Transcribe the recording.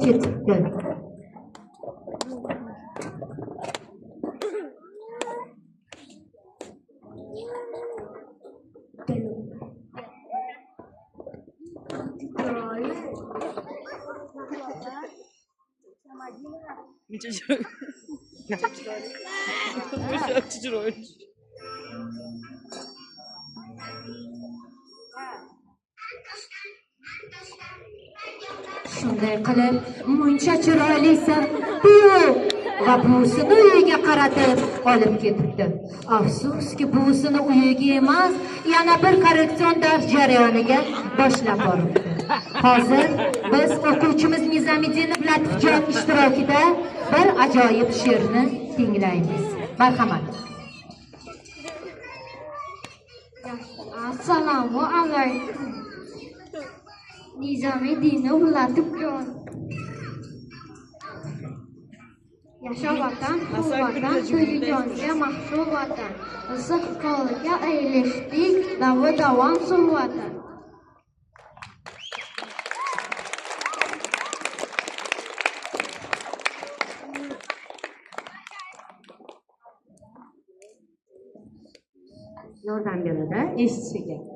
ketibdi. Shunday qilib, muncha chiroylisi bu va buvisini uyiga qaratib olib ketibdi. Afsuski, buvisini uyiga emas, yana bir korreksion dars jarayoniga boshlab boribdi. Hozir biz o'quvchimiz Nizamiddin Latifjon ishtirokida bir ajoyib she'rni tinglaymiz. Marhamat. Assalomu alaykum. Nizamiddin Latifjon. Yasha vatan, pul vatan, to'yijonga mahsul vatan. Issiq qo'lga aylashdik, davom davom suv vatan. Yordam beradi eshitishga.